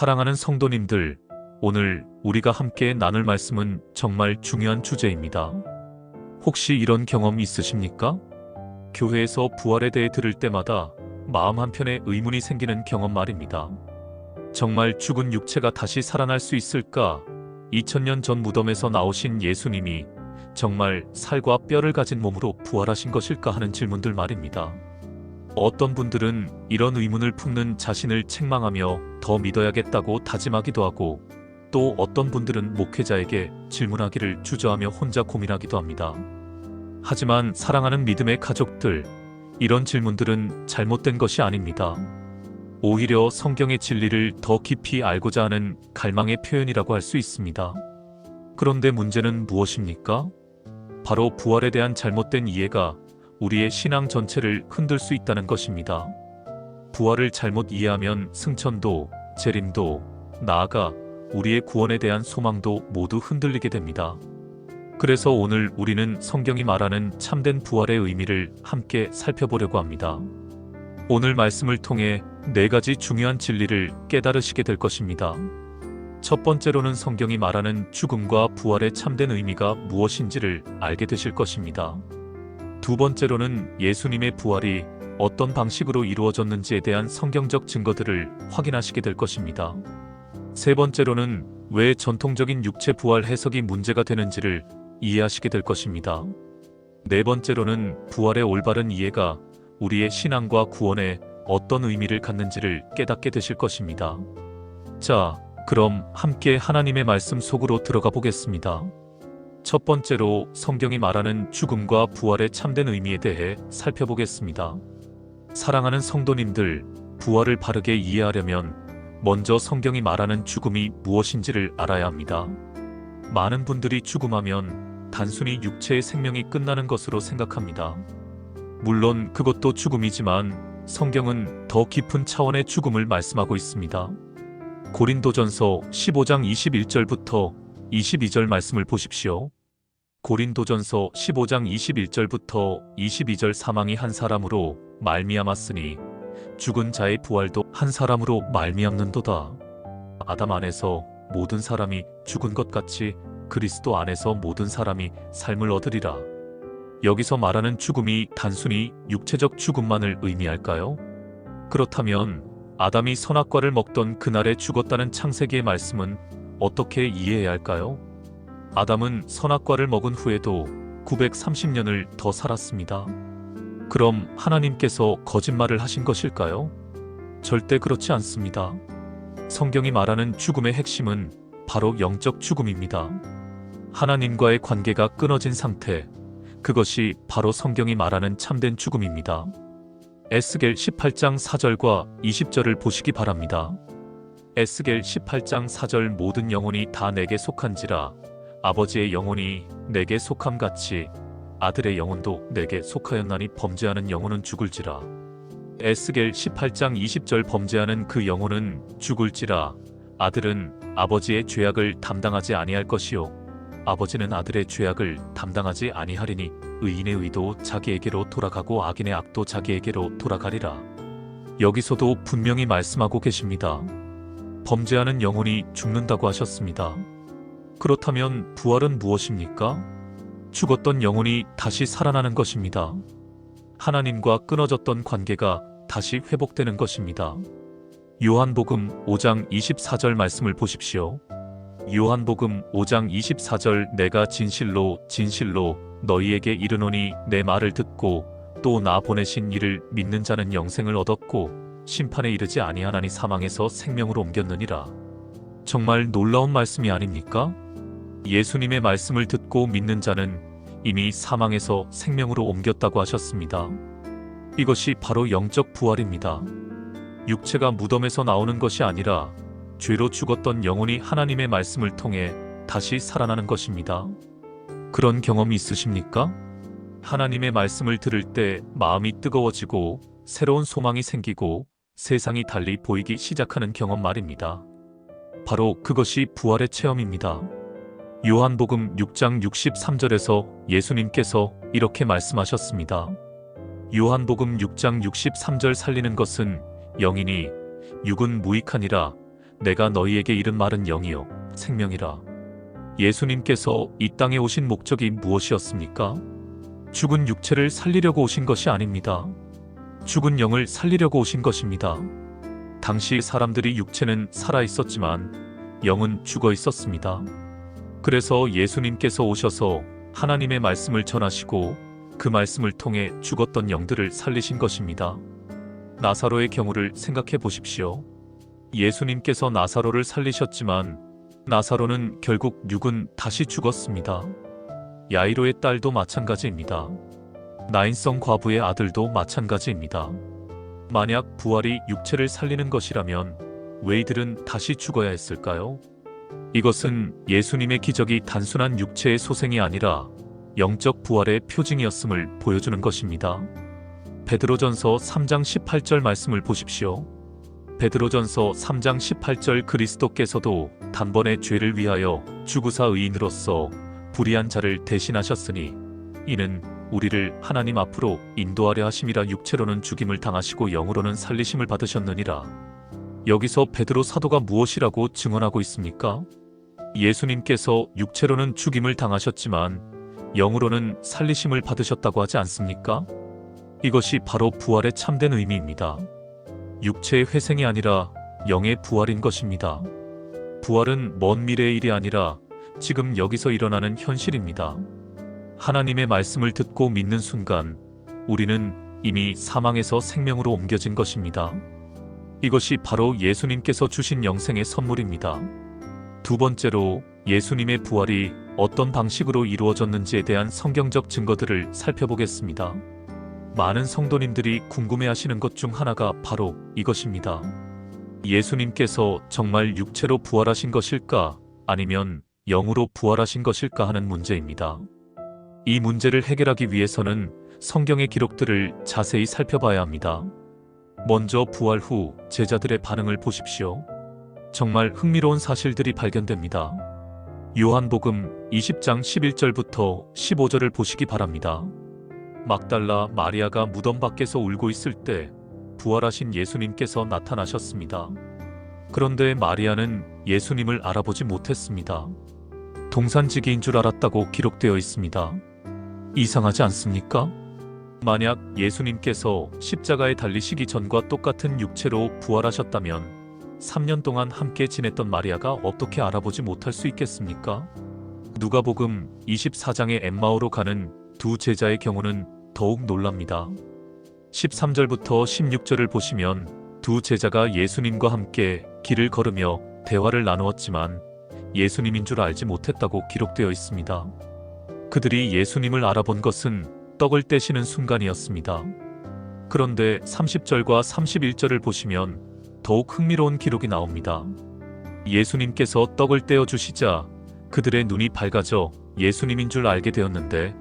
사랑하는 성도님들, 오늘 우리가 함께 나눌 말씀은 정말 중요한 주제입니다. 혹시 이런 경험 있으십니까? 교회에서 부활에 대해 들을 때마다 마음 한편에 의문이 생기는 경험 말입니다. 정말 죽은 육체가 다시 살아날 수 있을까? 2000년 전 무덤에서 나오신 예수님이 정말 살과 뼈를 가진 몸으로 부활하신 것일까 하는 질문들 말입니다. 어떤 분들은 이런 의문을 품는 자신을 책망하며 더 믿어야겠다고 다짐하기도 하고, 또 어떤 분들은 목회자에게 질문하기를 주저하며 혼자 고민하기도 합니다. 하지만 사랑하는 믿음의 가족들, 이런 질문들은 잘못된 것이 아닙니다. 오히려 성경의 진리를 더 깊이 알고자 하는 갈망의 표현이라고 할 수 있습니다. 그런데 문제는 무엇입니까? 바로 부활에 대한 잘못된 이해가 우리의 신앙 전체를 흔들 수 있다는 것입니다. 부활을 잘못 이해하면 승천도, 재림도, 나아가 우리의 구원에 대한 소망도 모두 흔들리게 됩니다. 그래서 오늘 우리는 성경이 말하는 참된 부활의 의미를 함께 살펴보려고 합니다. 오늘 말씀을 통해 4가지 중요한 진리를 깨달으시게 될 것입니다. 첫 번째로는 성경이 말하는 죽음과 부활의 참된 의미가 무엇인지를 알게 되실 것입니다. 두 번째로는 예수님의 부활이 어떤 방식으로 이루어졌는지에 대한 성경적 증거들을 확인하시게 될 것입니다. 세 번째로는 왜 전통적인 육체 부활 해석이 문제가 되는지를 이해하시게 될 것입니다. 네 번째로는 부활의 올바른 이해가 우리의 신앙과 구원에 어떤 의미를 갖는지를 깨닫게 되실 것입니다. 자, 그럼 함께 하나님의 말씀 속으로 들어가 보겠습니다. 첫 번째로 성경이 말하는 죽음과 부활의 참된 의미에 대해 살펴보겠습니다. 사랑하는 성도님들, 부활을 바르게 이해하려면 먼저 성경이 말하는 죽음이 무엇인지를 알아야 합니다. 많은 분들이 죽음하면 단순히 육체의 생명이 끝나는 것으로 생각합니다. 물론 그것도 죽음이지만 성경은 더 깊은 차원의 죽음을 말씀하고 있습니다. 고린도전서 15장 21절부터 22절 말씀을 보십시오. 고린도전서 15장 21절부터 22절 사망이 한 사람으로 말미암았으니 죽은 자의 부활도 한 사람으로 말미암는도다. 아담 안에서 모든 사람이 죽은 것 같이 그리스도 안에서 모든 사람이 삶을 얻으리라. 여기서 말하는 죽음이 단순히 육체적 죽음만을 의미할까요? 그렇다면 아담이 선악과를 먹던 그날에 죽었다는 창세기의 말씀은 어떻게 이해해야 할까요? 아담은 선악과를 먹은 후에도 930년을 더 살았습니다. 그럼 하나님께서 거짓말을 하신 것일까요? 절대 그렇지 않습니다. 성경이 말하는 죽음의 핵심은 바로 영적 죽음입니다. 하나님과의 관계가 끊어진 상태, 그것이 바로 성경이 말하는 참된 죽음입니다. 에스겔 18장 4절과 20절을 보시기 바랍니다. 에스겔 18장 4절 모든 영혼이 다 내게 속한지라 아버지의 영혼이 내게 속함같이 아들의 영혼도 내게 속하였나니 범죄하는 영혼은 죽을지라. 에스겔 18장 20절 범죄하는 그 영혼은 죽을지라. 아들은 아버지의 죄악을 담당하지 아니할 것이요 아버지는 아들의 죄악을 담당하지 아니하리니 의인의 의도 자기에게로 돌아가고 악인의 악도 자기에게로 돌아가리라. 여기서도 분명히 말씀하고 계십니다. 범죄하는 영혼이 죽는다고 하셨습니다. 그렇다면 부활은 무엇입니까? 죽었던 영혼이 다시 살아나는 것입니다. 하나님과 끊어졌던 관계가 다시 회복되는 것입니다. 요한복음 5장 24절 말씀을 보십시오. 요한복음 5장 24절 내가 진실로 진실로 너희에게 이르노니 내 말을 듣고 또 나 보내신 이를 믿는 자는 영생을 얻었고 심판에 이르지 아니하나니 사망에서 생명으로 옮겼느니라. 정말 놀라운 말씀이 아닙니까? 예수님의 말씀을 듣고 믿는 자는 이미 사망에서 생명으로 옮겼다고 하셨습니다. 이것이 바로 영적 부활입니다. 육체가 무덤에서 나오는 것이 아니라 죄로 죽었던 영혼이 하나님의 말씀을 통해 다시 살아나는 것입니다. 그런 경험이 있으십니까? 하나님의 말씀을 들을 때 마음이 뜨거워지고 새로운 소망이 생기고 세상이 달리 보이기 시작하는 경험 말입니다. 바로 그것이 부활의 체험입니다. 요한복음 6장 63절에서 예수님께서 이렇게 말씀하셨습니다. 요한복음 6장 63절 살리는 것은 영이니 육은 무익하니라 내가 너희에게 이른 말은 영이요 생명이라. 예수님께서 이 땅에 오신 목적이 무엇이었습니까? 죽은 육체를 살리려고 오신 것이 아닙니다. 죽은 영을 살리려고 오신 것입니다. 당시 사람들이 육체는 살아 있었지만 영은 죽어 있었습니다. 그래서 예수님께서 오셔서 하나님의 말씀을 전하시고 그 말씀을 통해 죽었던 영들을 살리신 것입니다. 나사로의 경우를 생각해 보십시오. 예수님께서 나사로를 살리셨지만 나사로는 결국 육은 다시 죽었습니다. 야이로의 딸도 마찬가지입니다. 나인성 과부의 아들도 마찬가지입니다. 만약 부활이 육체를 살리는 것이라면 왜 이들은 다시 죽어야 했을까요? 이것은 예수님의 기적이 단순한 육체의 소생이 아니라 영적 부활의 표징이었음을 보여주는 것입니다. 베드로전서 3장 18절 말씀을 보십시오. 베드로전서 3장 18절 그리스도께서도 단번에 죄를 위하여 죽으사 의인으로서 불의한 자를 대신하셨으니 이는 우리를 하나님 앞으로 인도하려 하심이라. 육체로는 죽임을 당하시고 영으로는 살리심을 받으셨느니라. 여기서 베드로 사도가 무엇이라고 증언하고 있습니까? 예수님께서 육체로는 죽임을 당하셨지만 영으로는 살리심을 받으셨다고 하지 않습니까? 이것이 바로 부활의 참된 의미입니다. 육체의 회생이 아니라 영의 부활인 것입니다. 부활은 먼 미래의 일이 아니라 지금 여기서 일어나는 현실입니다. 하나님의 말씀을 듣고 믿는 순간 우리는 이미 사망에서 생명으로 옮겨진 것입니다. 이것이 바로 예수님께서 주신 영생의 선물입니다. 두 번째로 예수님의 부활이 어떤 방식으로 이루어졌는지에 대한 성경적 증거들을 살펴보겠습니다. 많은 성도님들이 궁금해하시는 것 중 하나가 바로 이것입니다. 예수님께서 정말 육체로 부활하신 것일까 아니면 영으로 부활하신 것일까 하는 문제입니다. 이 문제를 해결하기 위해서는 성경의 기록들을 자세히 살펴봐야 합니다. 먼저 부활 후 제자들의 반응을 보십시오. 정말 흥미로운 사실들이 발견됩니다. 요한복음 20장 11절부터 15절을 보시기 바랍니다. 막달라 마리아가 무덤 밖에서 울고 있을 때 부활하신 예수님께서 나타나셨습니다. 그런데 마리아는 예수님을 알아보지 못했습니다. 동산지기인 줄 알았다고 기록되어 있습니다. 이상하지 않습니까? 만약 예수님께서 십자가에 달리시기 전과 똑같은 육체로 부활하셨다면 3년 동안 함께 지냈던 마리아가 어떻게 알아보지 못할 수 있겠습니까? 누가복음 24장의 엠마오로 가는 두 제자의 경우는 더욱 놀랍니다. 13절부터 16절을 보시면 두 제자가 예수님과 함께 길을 걸으며 대화를 나누었지만 예수님인 줄 알지 못했다고 기록되어 있습니다. 그들이 예수님을 알아본 것은 떡을 떼시는 순간이었습니다. 그런데 30절과 31절을 보시면 더욱 흥미로운 기록이 나옵니다. 예수님께서 떡을 떼어 주시자 그들의 눈이 밝아져 예수님인 줄 알게 되었는데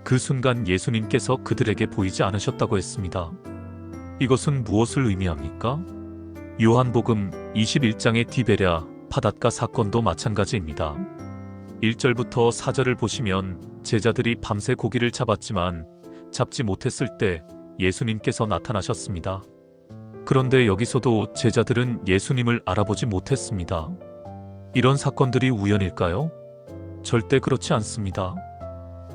그 순간 예수님께서 그들에게 보이지 않으셨다고 했습니다. 이것은 무엇을 의미합니까? 요한복음 21장의 디베랴 바닷가 사건도 마찬가지입니다. 1절부터 4절을 보시면 제자들이 밤새 고기를 잡았지만 잡지 못했을 때 예수님께서 나타나셨습니다. 그런데 여기서도 제자들은 예수님을 알아보지 못했습니다. 이런 사건들이 우연일까요? 절대 그렇지 않습니다.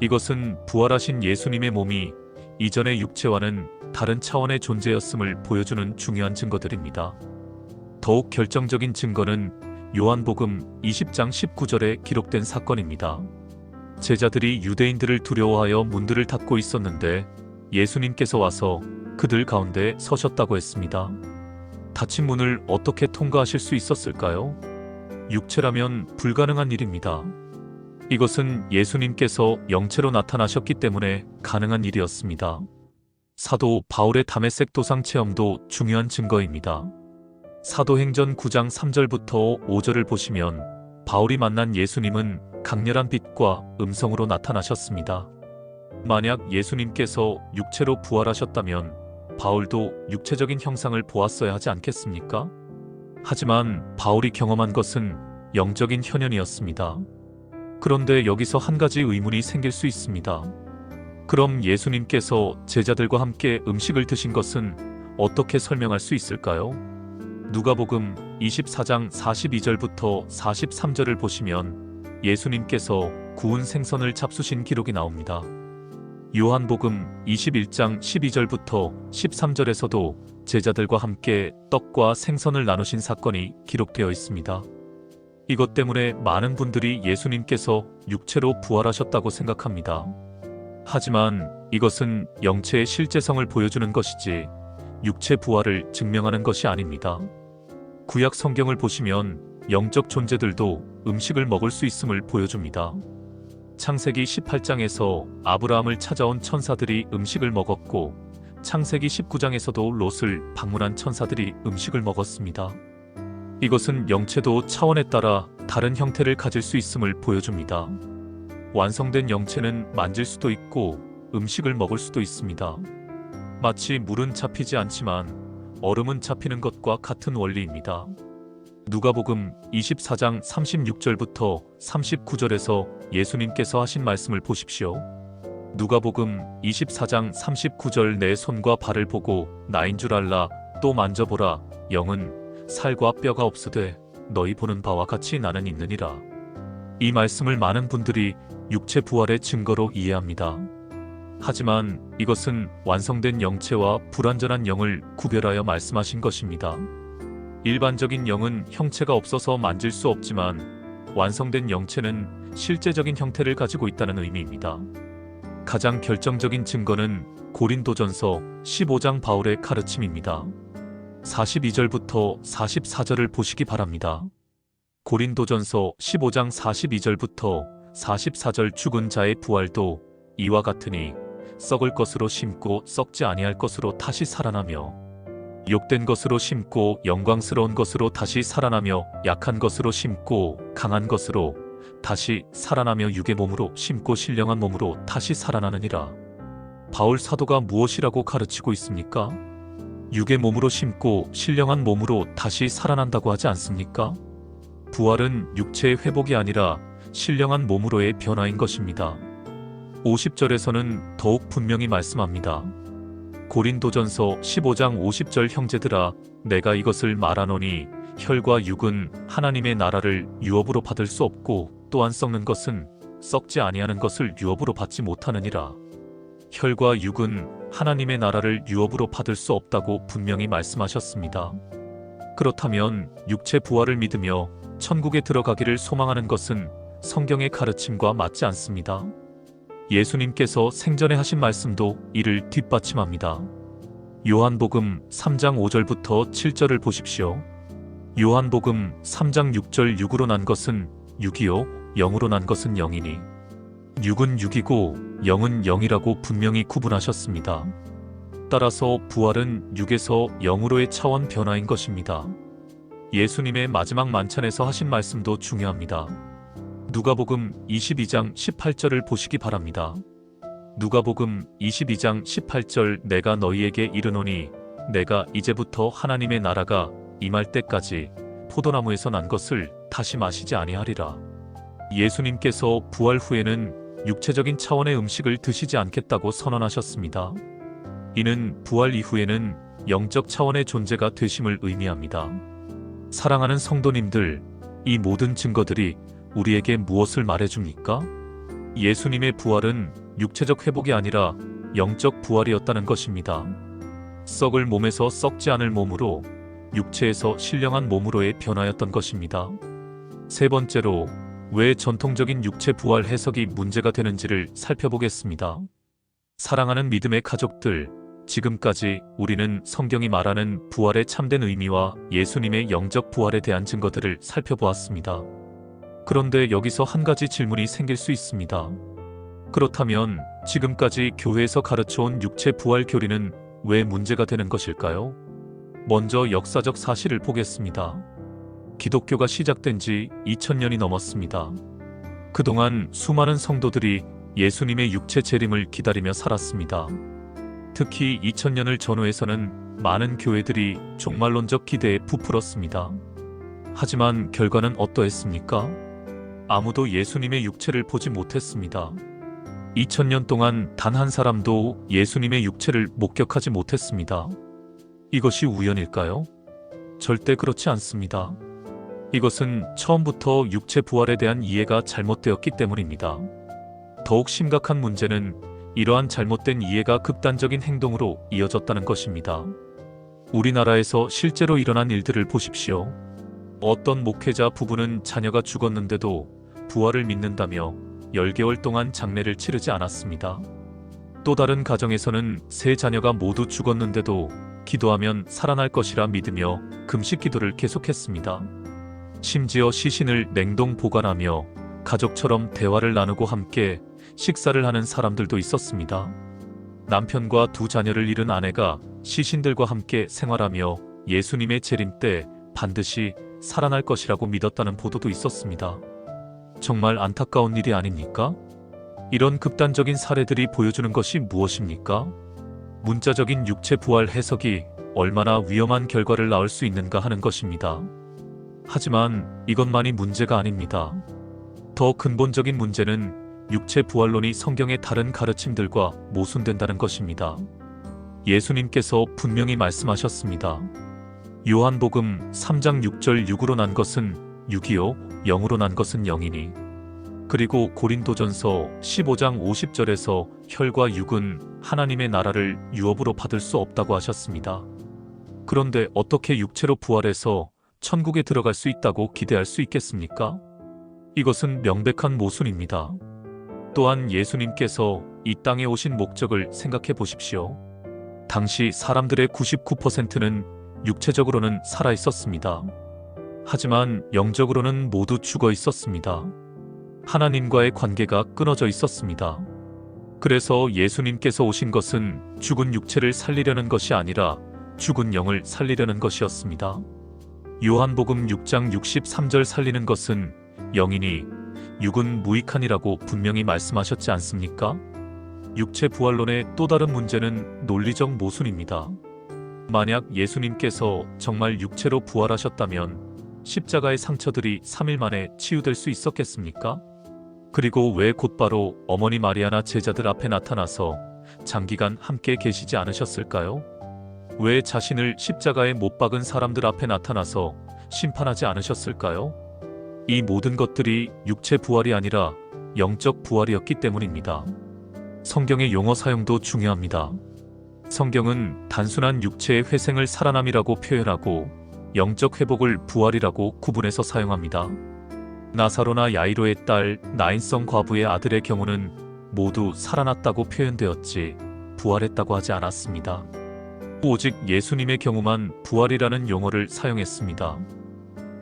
이것은 부활하신 예수님의 몸이 이전의 육체와는 다른 차원의 존재였음을 보여주는 중요한 증거들입니다. 더욱 결정적인 증거는 요한복음 20장 19절에 기록된 사건입니다. 제자들이 유대인들을 두려워하여 문들을 닫고 있었는데 예수님께서 와서 그들 가운데 서셨다고 했습니다. 닫힌 문을 어떻게 통과하실 수 있었을까요? 육체라면 불가능한 일입니다. 이것은 예수님께서 영체로 나타나셨기 때문에 가능한 일이었습니다. 사도 바울의 다메섹 도상 체험도 중요한 증거입니다. 사도행전 9장 3절부터 5절을 보시면 바울이 만난 예수님은 강렬한 빛과 음성으로 나타나셨습니다. 만약 예수님께서 육체로 부활하셨다면 바울도 육체적인 형상을 보았어야 하지 않겠습니까? 하지만 바울이 경험한 것은 영적인 현현이었습니다. 그런데 여기서 한 가지 의문이 생길 수 있습니다. 그럼 예수님께서 제자들과 함께 음식을 드신 것은 어떻게 설명할 수 있을까요? 누가복음 24장 42절부터 43절을 보시면 예수님께서 구운 생선을 잡수신 기록이 나옵니다. 요한복음 21장 12절부터 13절에서도 제자들과 함께 떡과 생선을 나누신 사건이 기록되어 있습니다. 이것 때문에 많은 분들이 예수님께서 육체로 부활하셨다고 생각합니다. 하지만 이것은 영체의 실제성을 보여주는 것이지 육체 부활을 증명하는 것이 아닙니다. 구약 성경을 보시면 영적 존재들도 음식을 먹을 수 있음을 보여줍니다. 창세기 18장에서 아브라함을 찾아온 천사들이 음식을 먹었고 창세기 19장에서도 롯을 방문한 천사들이 음식을 먹었습니다. 이것은 영체도 차원에 따라 다른 형태를 가질 수 있음을 보여줍니다. 완성된 영체는 만질 수도 있고 음식을 먹을 수도 있습니다. 마치 물은 잡히지 않지만 얼음은 잡히는 것과 같은 원리입니다. 누가복음 24장 36절부터 39절에서 예수님께서 하신 말씀을 보십시오. 누가복음 24장 39절 내 손과 발을 보고 나인 줄 알라 또 만져보라 영은 살과 뼈가 없으되 너희 보는 바와 같이 나는 있느니라. 이 말씀을 많은 분들이 육체 부활의 증거로 이해합니다. 하지만 이것은 완성된 영체와 불완전한 영을 구별하여 말씀하신 것입니다. 일반적인 영은 형체가 없어서 만질 수 없지만 완성된 영체는 실제적인 형태를 가지고 있다는 의미입니다. 가장 결정적인 증거는 고린도전서 15장 바울의 가르침입니다. 42절부터 44절을 보시기 바랍니다. 고린도전서 15장 42절부터 44절 죽은 자의 부활도 이와 같으니 썩을 것으로 심고 썩지 아니할 것으로 다시 살아나며 욕된 것으로 심고 영광스러운 것으로 다시 살아나며 약한 것으로 심고 강한 것으로 다시 살아나며 육의 몸으로 심고 신령한 몸으로 다시 살아나느니라. 바울 사도가 무엇이라고 가르치고 있습니까? 육의 몸으로 심고 신령한 몸으로 다시 살아난다고 하지 않습니까? 부활은 육체의 회복이 아니라 신령한 몸으로의 변화인 것입니다. 50절에서는 더욱 분명히 말씀합니다. 고린도전서 15장 50절 형제들아 내가 이것을 말하노니 혈과 육은 하나님의 나라를 유업으로 받을 수 없고 또한 썩는 것은 썩지 아니하는 것을 유업으로 받지 못하느니라. 혈과 육은 하나님의 나라를 유업으로 받을 수 없다고 분명히 말씀하셨습니다. 그렇다면 육체 부활을 믿으며 천국에 들어가기를 소망하는 것은 성경의 가르침과 맞지 않습니다. 예수님께서 생전에 하신 말씀도 이를 뒷받침합니다. 요한복음 3장 5절부터 7절을 보십시오. 요한복음 3장 6절 육으로 난 것은 육이요 영으로 난 것은 영이니 육은 육이고 영은 영이라고 분명히 구분하셨습니다. 따라서 부활은 육에서 영으로의 차원 변화인 것입니다. 예수님의 마지막 만찬에서 하신 말씀도 중요합니다. 누가복음 22장 18절을 보시기 바랍니다. 누가복음 22장 18절 내가 너희에게 이르노니 내가 이제부터 하나님의 나라가 임할 때까지 포도나무에서 난 것을 다시 마시지 아니하리라. 예수님께서 부활 후에는 육체적인 차원의 음식을 드시지 않겠다고 선언하셨습니다. 이는 부활 이후에는 영적 차원의 존재가 되심을 의미합니다. 사랑하는 성도님들, 이 모든 증거들이 우리에게 무엇을 말해줍니까? 예수님의 부활은 육체적 회복이 아니라 영적 부활이었다는 것입니다. 썩을 몸에서 썩지 않을 몸으로, 육체에서 신령한 몸으로의 변화였던 것입니다. 세 번째로, 왜 전통적인 육체 부활 해석이 문제가 되는지를 살펴보겠습니다. 사랑하는 믿음의 가족들, 지금까지 우리는 성경이 말하는 부활의 참된 의미와 예수님의 영적 부활에 대한 증거들을 살펴보았습니다. 그런데 여기서 한 가지 질문이 생길 수 있습니다. 그렇다면 지금까지 교회에서 가르쳐온 육체 부활 교리는 왜 문제가 되는 것일까요? 먼저 역사적 사실을 보겠습니다. 기독교가 시작된 지 2000년이 넘었습니다. 그동안 수많은 성도들이 예수님의 육체 재림을 기다리며 살았습니다. 특히 2000년을 전후해서는 많은 교회들이 종말론적 기대에 부풀었습니다. 하지만 결과는 어떠했습니까? 아무도 예수님의 육체를 보지 못했습니다. 2000년 동안 단 한 사람도 예수님의 육체를 목격하지 못했습니다. 이것이 우연일까요? 절대 그렇지 않습니다. 이것은 처음부터 육체 부활에 대한 이해가 잘못되었기 때문입니다. 더욱 심각한 문제는 이러한 잘못된 이해가 극단적인 행동으로 이어졌다는 것입니다. 우리나라에서 실제로 일어난 일들을 보십시오. 어떤 목회자 부부는 자녀가 죽었는데도 부활을 믿는다며 10개월 동안 장례를 치르지 않았습니다. 또 다른 가정에서는 세 자녀가 모두 죽었는데도 기도하면 살아날 것이라 믿으며 금식 기도를 계속했습니다. 심지어 시신을 냉동 보관하며 가족처럼 대화를 나누고 함께 식사를 하는 사람들도 있었습니다. 남편과 두 자녀를 잃은 아내가 시신들과 함께 생활하며 예수님의 재림 때 반드시 살아날 것이라고 믿었다는 보도도 있었습니다. 정말 안타까운 일이 아닙니까? 이런 극단적인 사례들이 보여주는 것이 무엇입니까? 문자적인 육체 부활 해석이 얼마나 위험한 결과를 낳을 수 있는가 하는 것입니다. 하지만 이것만이 문제가 아닙니다. 더 근본적인 문제는 육체 부활론이 성경의 다른 가르침들과 모순된다는 것입니다. 예수님께서 분명히 말씀하셨습니다. 요한복음 3장 6절 6으로 난 것은 6이요 0으로 난 것은 0이니. 그리고 고린도전서 15장 50절에서 혈과 육은 하나님의 나라를 유업으로 받을 수 없다고 하셨습니다. 그런데 어떻게 육체로 부활해서 천국에 들어갈 수 있다고 기대할 수 있겠습니까? 이것은 명백한 모순입니다. 또한 예수님께서 이 땅에 오신 목적을 생각해 보십시오. 당시 사람들의 99%는 육체적으로는 살아 있었습니다. 하지만 영적으로는 모두 죽어 있었습니다. 하나님과의 관계가 끊어져 있었습니다. 그래서 예수님께서 오신 것은 죽은 육체를 살리려는 것이 아니라 죽은 영을 살리려는 것이었습니다. 요한복음 6장 63절 살리는 것은 영이니 육은 무익하니라고 분명히 말씀하셨지 않습니까? 육체 부활론의 또 다른 문제는 논리적 모순입니다. 만약 예수님께서 정말 육체로 부활하셨다면 십자가의 상처들이 3일 만에 치유될 수 있었겠습니까? 그리고 왜 곧바로 어머니 마리아나 제자들 앞에 나타나서 장기간 함께 계시지 않으셨을까요? 왜 자신을 십자가에 못 박은 사람들 앞에 나타나서 심판하지 않으셨을까요? 이 모든 것들이 육체 부활이 아니라 영적 부활이었기 때문입니다. 성경의 용어 사용도 중요합니다. 성경은 단순한 육체의 회생을 살아남이라고 표현하고 영적 회복을 부활이라고 구분해서 사용합니다. 나사로나 야이로의 딸 나인성 과부의 아들의 경우는 모두 살아났다고 표현되었지 부활했다고 하지 않았습니다. 오직 예수님의 경우만 부활이라는 용어를 사용했습니다.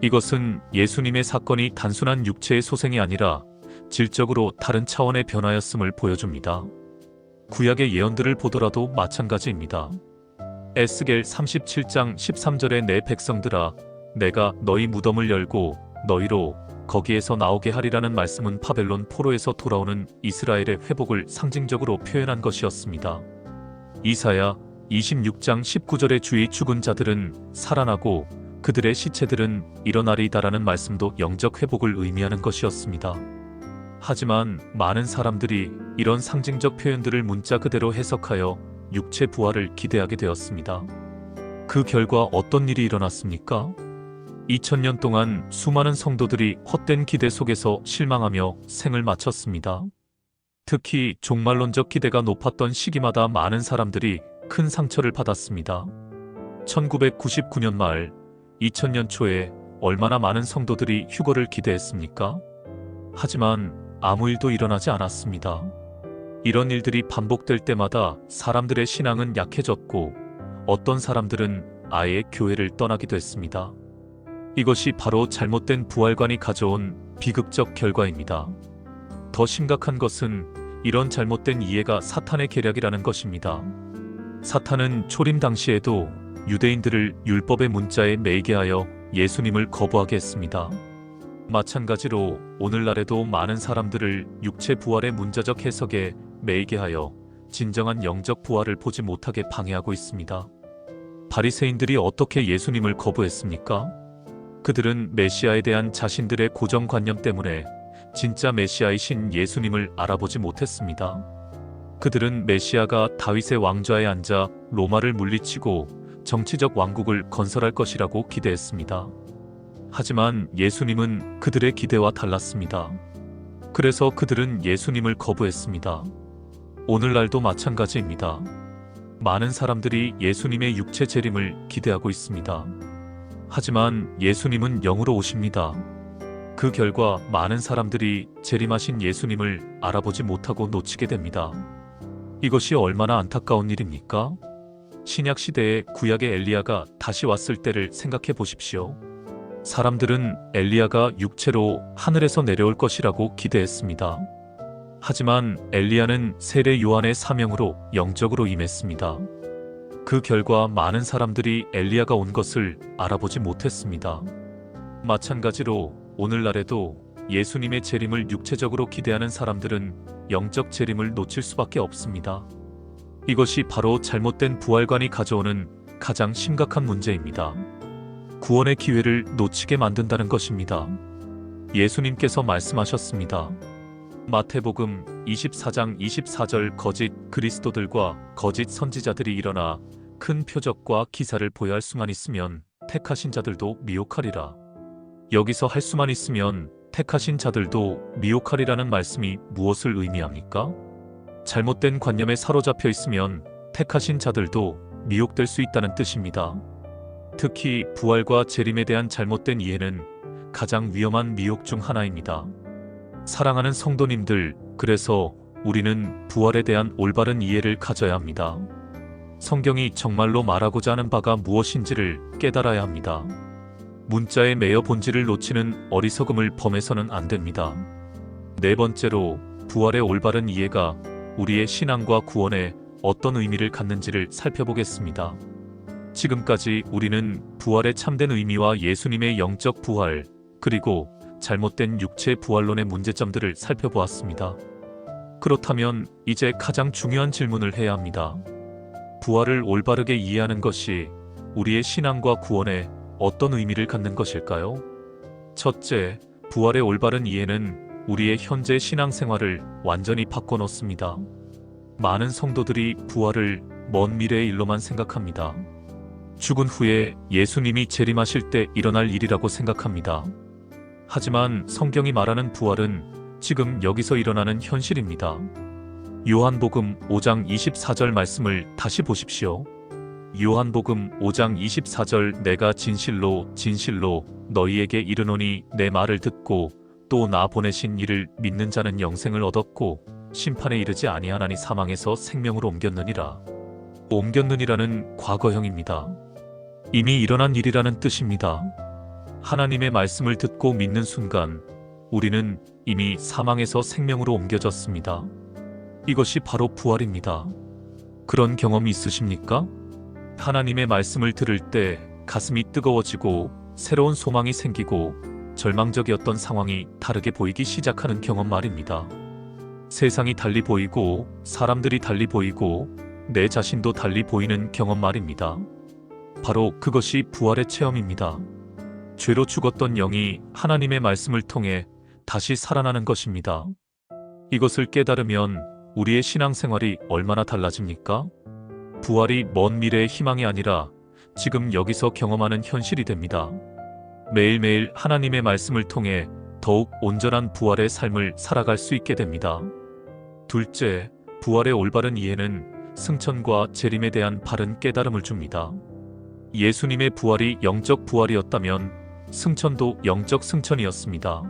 이것은 예수님의 사건이 단순한 육체의 소생이 아니라 질적으로 다른 차원의 변화였음을 보여줍니다. 구약의 예언들을 보더라도 마찬가지입니다. 에스겔 37장 13절에 내 백성들아 내가 너희 무덤을 열고 너희로 거기에서 나오게 하리라는 말씀은 바벨론 포로에서 돌아오는 이스라엘의 회복을 상징적으로 표현한 것이었습니다. 이사야 26장 19절에 주의 죽은 자들은 살아나고 그들의 시체들은 일어나리이다라는 말씀도 영적 회복을 의미하는 것이었습니다. 하지만 많은 사람들이 이런 상징적 표현들을 문자 그대로 해석하여 육체 부활을 기대하게 되었습니다. 그 결과 어떤 일이 일어났습니까? 2000년 동안 수많은 성도들이 헛된 기대 속에서 실망하며 생을 마쳤습니다. 특히 종말론적 기대가 높았던 시기마다 많은 사람들이 큰 상처를 받았습니다. 1999년 말, 2000년 초에 얼마나 많은 성도들이 휴거를 기대했습니까? 하지만 아무 일도 일어나지 않았습니다. 이런 일들이 반복될 때마다 사람들의 신앙은 약해졌고 어떤 사람들은 아예 교회를 떠나기도 했습니다. 이것이 바로 잘못된 부활관이 가져온 비극적 결과입니다. 더 심각한 것은 이런 잘못된 이해가 사탄의 계략이라는 것입니다. 사탄은 초림 당시에도 유대인들을 율법의 문자에 매이게 하여 예수님을 거부하게 했습니다. 마찬가지로 오늘날에도 많은 사람들을 육체 부활의 문자적 해석에 매이게 하여 진정한 영적 부활을 보지 못하게 방해하고 있습니다. 바리새인들이 어떻게 예수님을 거부했습니까? 그들은 메시아에 대한 자신들의 고정관념 때문에 진짜 메시아이신 예수님을 알아보지 못했습니다. 그들은 메시아가 다윗의 왕좌에 앉아 로마를 물리치고 정치적 왕국을 건설할 것이라고 기대했습니다. 하지만 예수님은 그들의 기대와 달랐습니다. 그래서 그들은 예수님을 거부했습니다. 오늘날도 마찬가지입니다. 많은 사람들이 예수님의 육체 재림을 기대하고 있습니다. 하지만 예수님은 영으로 오십니다. 그 결과 많은 사람들이 재림하신 예수님을 알아보지 못하고 놓치게 됩니다. 이것이 얼마나 안타까운 일입니까? 신약 시대에 구약의 엘리야가 다시 왔을 때를 생각해 보십시오. 사람들은 엘리야가 육체로 하늘에서 내려올 것이라고 기대했습니다. 하지만 엘리야는 세례 요한의 사명으로 영적으로 임했습니다. 그 결과 많은 사람들이 엘리야가 온 것을 알아보지 못했습니다. 마찬가지로 오늘날에도 예수님의 재림을 육체적으로 기대하는 사람들은 영적 재림을 놓칠 수밖에 없습니다. 이것이 바로 잘못된 부활관이 가져오는 가장 심각한 문제입니다. 구원의 기회를 놓치게 만든다는 것입니다. 예수님께서 말씀하셨습니다. 마태복음 24장 24절 거짓 그리스도들과 거짓 선지자들이 일어나 큰 표적과 기사를 보여할 수만 있으면 택하신 자들도 미혹하리라. 여기서 할 수만 있으면 택하신 자들도 미혹하리라는 말씀이 무엇을 의미합니까? 잘못된 관념에 사로잡혀 있으면 택하신 자들도 미혹될 수 있다는 뜻입니다. 특히 부활과 재림에 대한 잘못된 이해는 가장 위험한 미혹 중 하나입니다. 사랑하는 성도님들, 그래서 우리는 부활에 대한 올바른 이해를 가져야 합니다. 성경이 정말로 말하고자 하는 바가 무엇인지를 깨달아야 합니다. 문자에 매여 본질을 놓치는 어리석음을 범해서는 안 됩니다. 네 번째로, 부활의 올바른 이해가 우리의 신앙과 구원에 어떤 의미를 갖는지를 살펴보겠습니다. 지금까지 우리는 부활의 참된 의미와 예수님의 영적 부활, 그리고 잘못된 육체 부활론의 문제점들을 살펴보았습니다. 그렇다면 이제 가장 중요한 질문을 해야 합니다. 부활을 올바르게 이해하는 것이 우리의 신앙과 구원에 어떤 의미를 갖는 것일까요? 첫째, 부활의 올바른 이해는 우리의 현재 신앙생활을 완전히 바꿔놓습니다. 많은 성도들이 부활을 먼 미래의 일로만 생각합니다. 죽은 후에 예수님이 재림하실 때 일어날 일이라고 생각합니다. 하지만 성경이 말하는 부활은 지금 여기서 일어나는 현실입니다. 요한복음 5장 24절 말씀을 다시 보십시오. 요한복음 5장 24절 내가 진실로 진실로 너희에게 이르노니 내 말을 듣고 또 나 보내신 이를 믿는 자는 영생을 얻었고 심판에 이르지 아니하나니 사망에서 생명으로 옮겼느니라. 옮겼느니라는 과거형입니다. 이미 일어난 일이라는 뜻입니다. 하나님의 말씀을 듣고 믿는 순간 우리는 이미 사망에서 생명으로 옮겨졌습니다. 이것이 바로 부활입니다. 그런 경험이 있으십니까? 하나님의 말씀을 들을 때 가슴이 뜨거워지고 새로운 소망이 생기고 절망적이었던 상황이 다르게 보이기 시작하는 경험 말입니다. 세상이 달리 보이고 사람들이 달리 보이고 내 자신도 달리 보이는 경험 말입니다. 바로 그것이 부활의 체험입니다. 죄로 죽었던 영이 하나님의 말씀을 통해 다시 살아나는 것입니다. 이것을 깨달으면 우리의 신앙생활이 얼마나 달라집니까? 부활이 먼 미래의 희망이 아니라 지금 여기서 경험하는 현실이 됩니다. 매일매일 하나님의 말씀을 통해 더욱 온전한 부활의 삶을 살아갈 수 있게 됩니다. 둘째, 부활의 올바른 이해는 승천과 재림에 대한 바른 깨달음을 줍니다. 예수님의 부활이 영적 부활이었다면 승천도 영적 승천이었습니다.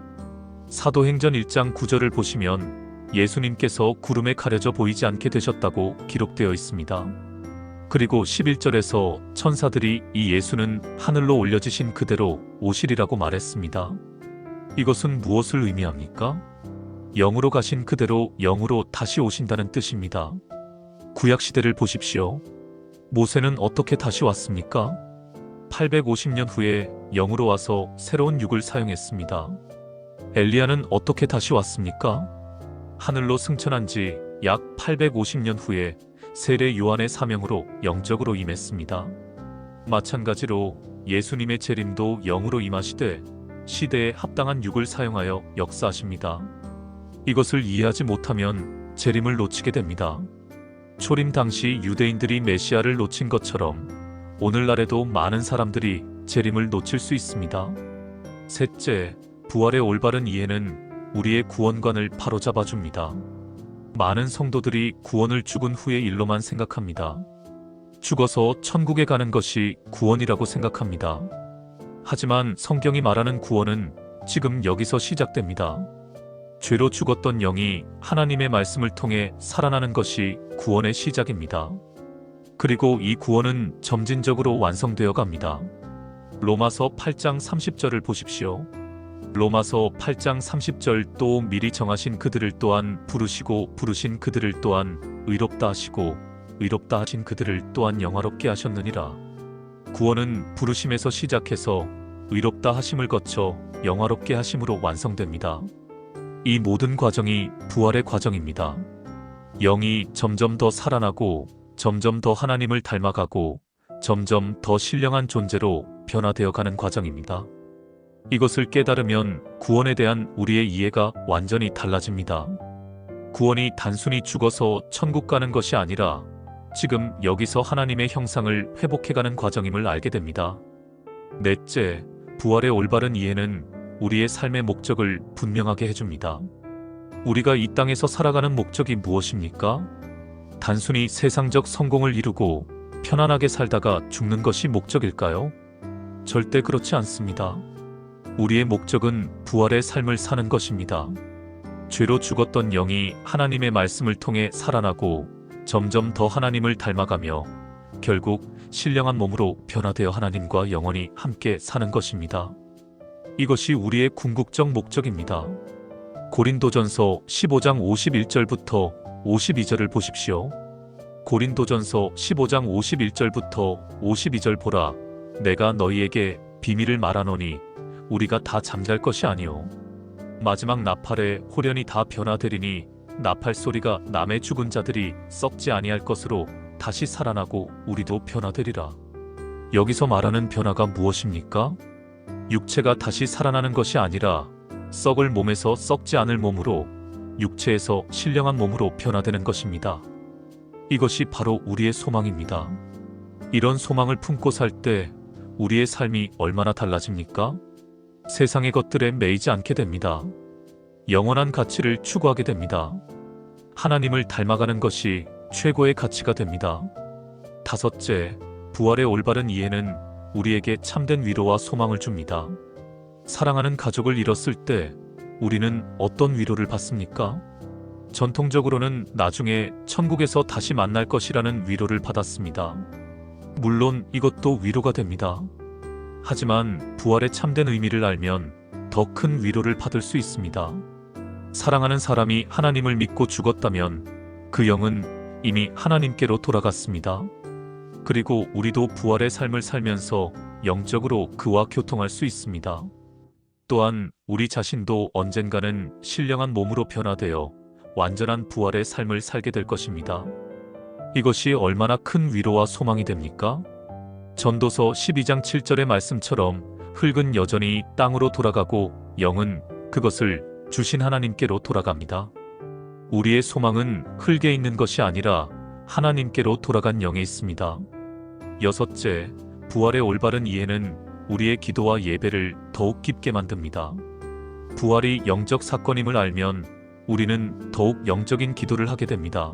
사도행전 1장 9절을 보시면 예수님께서 구름에 가려져 보이지 않게 되셨다고 기록되어 있습니다. 그리고 11절에서 천사들이 이 예수는 하늘로 올려지신 그대로 오시리라고 말했습니다. 이것은 무엇을 의미합니까? 영으로 가신 그대로 영으로 다시 오신다는 뜻입니다. 구약시대를 보십시오. 모세는 어떻게 다시 왔습니까? 850년 후에 영으로 와서 새로운 육을 사용했습니다. 엘리야는 어떻게 다시 왔습니까? 하늘로 승천한 지 약 850년 후에 세례 요한의 사명으로 영적으로 임했습니다. 마찬가지로 예수님의 재림도 영으로 임하시되 시대에 합당한 육을 사용하여 역사하십니다. 이것을 이해하지 못하면 재림을 놓치게 됩니다. 초림 당시 유대인들이 메시아를 놓친 것처럼 오늘날에도 많은 사람들이 재림을 놓칠 수 있습니다. 셋째, 부활의 올바른 이해는 우리의 구원관을 바로잡아 줍니다. 많은 성도들이 구원을 죽은 후의 일로만 생각합니다. 죽어서 천국에 가는 것이 구원이라고 생각합니다. 하지만 성경이 말하는 구원은 지금 여기서 시작됩니다. 죄로 죽었던 영이 하나님의 말씀을 통해 살아나는 것이 구원의 시작입니다. 그리고 이 구원은 점진적으로 완성되어 갑니다. 로마서 8장 30절을 보십시오. 로마서 8장 30절 또 미리 정하신 그들을 또한 부르시고 부르신 그들을 또한 의롭다 하시고 의롭다 하신 그들을 또한 영화롭게 하셨느니라. 구원은 부르심에서 시작해서 의롭다 하심을 거쳐 영화롭게 하심으로 완성됩니다. 이 모든 과정이 부활의 과정입니다. 영이 점점 더 살아나고 점점 더 하나님을 닮아가고 점점 더 신령한 존재로 변화되어 가는 과정입니다. 이것을 깨달으면 구원에 대한 우리의 이해가 완전히 달라집니다. 구원이 단순히 죽어서 천국 가는 것이 아니라 지금 여기서 하나님의 형상을 회복해가는 과정임을 알게 됩니다. 넷째, 부활의 올바른 이해는 우리의 삶의 목적을 분명하게 해줍니다. 우리가 이 땅에서 살아가는 목적이 무엇입니까? 단순히 세상적 성공을 이루고 편안하게 살다가 죽는 것이 목적일까요? 절대 그렇지 않습니다. 우리의 목적은 부활의 삶을 사는 것입니다. 죄로 죽었던 영이 하나님의 말씀을 통해 살아나고 점점 더 하나님을 닮아가며 결국 신령한 몸으로 변화되어 하나님과 영원히 함께 사는 것입니다. 이것이 우리의 궁극적 목적입니다. 고린도전서 15장 51절부터 52절을 보십시오. 고린도전서 15장 51절부터 52절 보라. 내가 너희에게 비밀을 말하노니 우리가 다 잠잘 것이 아니요 마지막 나팔에 홀연히 다 변화되리니 나팔 소리가 남의 죽은 자들이 썩지 아니할 것으로 다시 살아나고 우리도 변화되리라. 여기서 말하는 변화가 무엇입니까? 육체가 다시 살아나는 것이 아니라 썩을 몸에서 썩지 않을 몸으로 육체에서 신령한 몸으로 변화되는 것입니다. 이것이 바로 우리의 소망입니다. 이런 소망을 품고 살 때 우리의 삶이 얼마나 달라집니까? 세상의 것들에 매이지 않게 됩니다. 영원한 가치를 추구하게 됩니다. 하나님을 닮아가는 것이 최고의 가치가 됩니다. 다섯째, 부활의 올바른 이해는 우리에게 참된 위로와 소망을 줍니다. 사랑하는 가족을 잃었을 때 우리는 어떤 위로를 받습니까? 전통적으로는 나중에 천국에서 다시 만날 것이라는 위로를 받았습니다. 물론 이것도 위로가 됩니다. 하지만 부활의 참된 의미를 알면 더 큰 위로를 받을 수 있습니다. 사랑하는 사람이 하나님을 믿고 죽었다면 그 영은 이미 하나님께로 돌아갔습니다. 그리고 우리도 부활의 삶을 살면서 영적으로 그와 교통할 수 있습니다. 또한 우리 자신도 언젠가는 신령한 몸으로 변화되어 완전한 부활의 삶을 살게 될 것입니다. 이것이 얼마나 큰 위로와 소망이 됩니까? 전도서 12장 7절의 말씀처럼 흙은 여전히 땅으로 돌아가고 영은 그것을 주신 하나님께로 돌아갑니다. 우리의 소망은 흙에 있는 것이 아니라 하나님께로 돌아간 영에 있습니다. 여섯째, 부활의 올바른 이해는 우리의 기도와 예배를 더욱 깊게 만듭니다. 부활이 영적 사건임을 알면 우리는 더욱 영적인 기도를 하게 됩니다.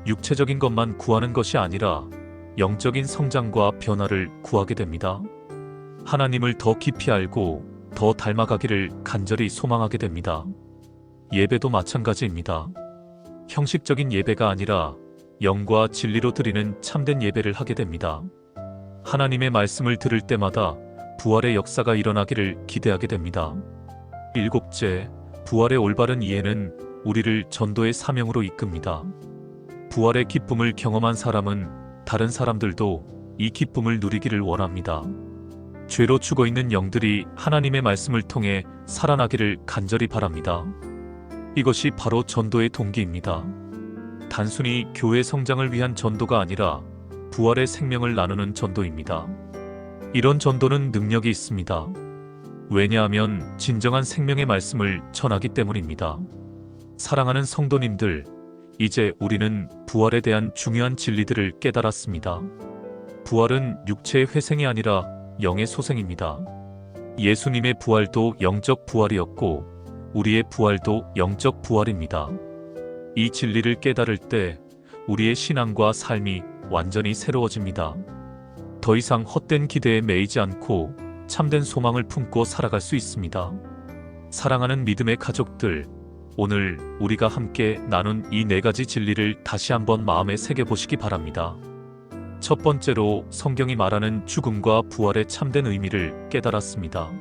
육체적인 것만 구하는 것이 아니라 영적인 성장과 변화를 구하게 됩니다. 하나님을 더 깊이 알고 더 닮아가기를 간절히 소망하게 됩니다. 예배도 마찬가지입니다. 형식적인 예배가 아니라 영과 진리로 드리는 참된 예배를 하게 됩니다. 하나님의 말씀을 들을 때마다 부활의 역사가 일어나기를 기대하게 됩니다. 일곱째, 부활의 올바른 이해는 우리를 전도의 사명으로 이끕니다. 부활의 기쁨을 경험한 사람은 다른 사람들도 이 기쁨을 누리기를 원합니다. 죄로 죽어있는 영들이 하나님의 말씀을 통해 살아나기를 간절히 바랍니다. 이것이 바로 전도의 동기입니다. 단순히 교회 성장을 위한 전도가 아니라 부활의 생명을 나누는 전도입니다. 이런 전도는 능력이 있습니다. 왜냐하면 진정한 생명의 말씀을 전하기 때문입니다. 사랑하는 성도님들, 이제 우리는 부활에 대한 중요한 진리들을 깨달았습니다. 부활은 육체의 회생이 아니라 영의 소생입니다. 예수님의 부활도 영적 부활이었고 우리의 부활도 영적 부활입니다. 이 진리를 깨달을 때 우리의 신앙과 삶이 완전히 새로워집니다. 더 이상 헛된 기대에 매이지 않고 참된 소망을 품고 살아갈 수 있습니다. 사랑하는 믿음의 가족들, 오늘 우리가 함께 나눈 이 4가지 진리를 다시 한번 마음에 새겨보시기 바랍니다. 첫 번째로 성경이 말하는 죽음과 부활의 참된 의미를 깨달았습니다.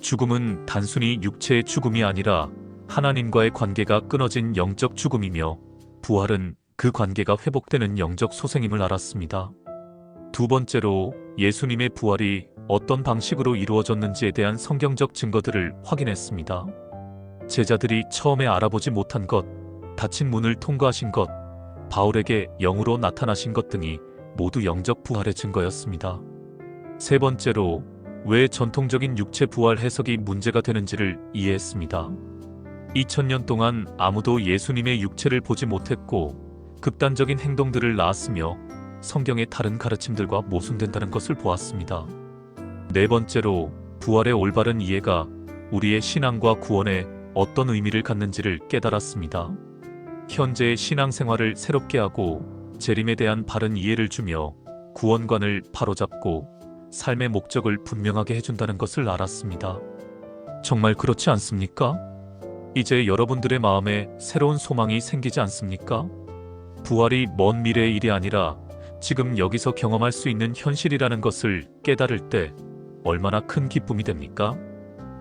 죽음은 단순히 육체의 죽음이 아니라 하나님과의 관계가 끊어진 영적 죽음이며 부활은 그 관계가 회복되는 영적 소생임을 알았습니다. 두 번째로 예수님의 부활이 어떤 방식으로 이루어졌는지에 대한 성경적 증거들을 확인했습니다. 제자들이 처음에 알아보지 못한 것, 닫힌 문을 통과하신 것, 바울에게 영으로 나타나신 것 등이 모두 영적 부활의 증거였습니다. 세 번째로 왜 전통적인 육체 부활 해석이 문제가 되는지를 이해했습니다. 2000년 동안 아무도 예수님의 육체를 보지 못했고 극단적인 행동들을 낳았으며 성경의 다른 가르침들과 모순된다는 것을 보았습니다. 네 번째로 부활의 올바른 이해가 우리의 신앙과 구원에 어떤 의미를 갖는지를 깨달았습니다. 현재의 신앙생활을 새롭게 하고 재림에 대한 바른 이해를 주며 구원관을 바로잡고 삶의 목적을 분명하게 해준다는 것을 알았습니다. 정말 그렇지 않습니까? 이제 여러분들의 마음에 새로운 소망이 생기지 않습니까? 부활이 먼 미래의 일이 아니라 지금 여기서 경험할 수 있는 현실이라는 것을 깨달을 때 얼마나 큰 기쁨이 됩니까?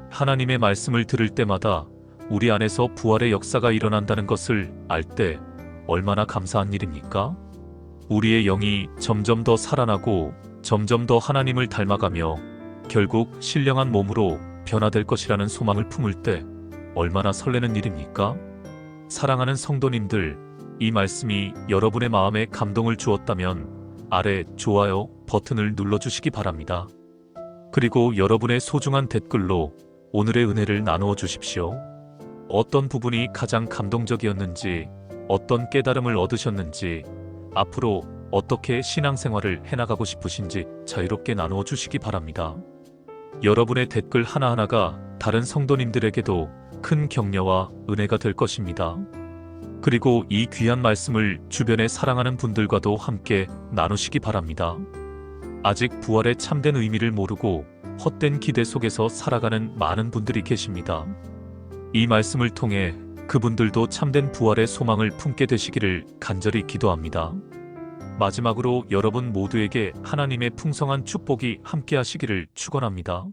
하나님의 말씀을 들을 때마다 우리 안에서 부활의 역사가 일어난다는 것을 알 때 얼마나 감사한 일입니까? 우리의 영이 점점 더 살아나고 점점 더 하나님을 닮아가며 결국 신령한 몸으로 변화될 것이라는 소망을 품을 때 얼마나 설레는 일입니까? 사랑하는 성도님들, 이 말씀이 여러분의 마음에 감동을 주었다면 아래 좋아요 버튼을 눌러주시기 바랍니다. 그리고 여러분의 소중한 댓글로 오늘의 은혜를 나누어 주십시오. 어떤 부분이 가장 감동적이었는지, 어떤 깨달음을 얻으셨는지, 앞으로 어떻게 신앙생활을 해나가고 싶으신지 자유롭게 나누어 주시기 바랍니다. 여러분의 댓글 하나하나가 다른 성도님들에게도 큰 격려와 은혜가 될 것입니다. 그리고 이 귀한 말씀을 주변에 사랑하는 분들과도 함께 나누시기 바랍니다. 아직 부활의 참된 의미를 모르고 헛된 기대 속에서 살아가는 많은 분들이 계십니다. 이 말씀을 통해 그분들도 참된 부활의 소망을 품게 되시기를 간절히 기도합니다. 마지막으로 여러분 모두에게 하나님의 풍성한 축복이 함께 하시기를 축원합니다.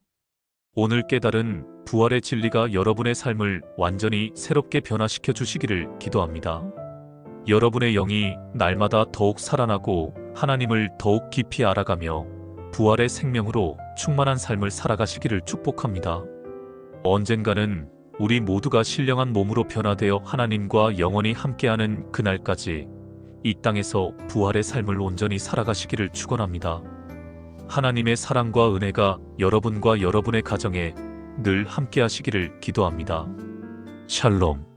오늘 깨달은 부활의 진리가 여러분의 삶을 완전히 새롭게 변화시켜 주시기를 기도합니다. 여러분의 영이 날마다 더욱 살아나고 하나님을 더욱 깊이 알아가며 부활의 생명으로 충만한 삶을 살아가시기를 축복합니다. 언젠가는 우리 모두가 신령한 몸으로 변화되어 하나님과 영원히 함께하는 그날까지 이 땅에서 부활의 삶을 온전히 살아가시기를 축원합니다. 하나님의 사랑과 은혜가 여러분과 여러분의 가정에 늘 함께하시기를 기도합니다. 샬롬.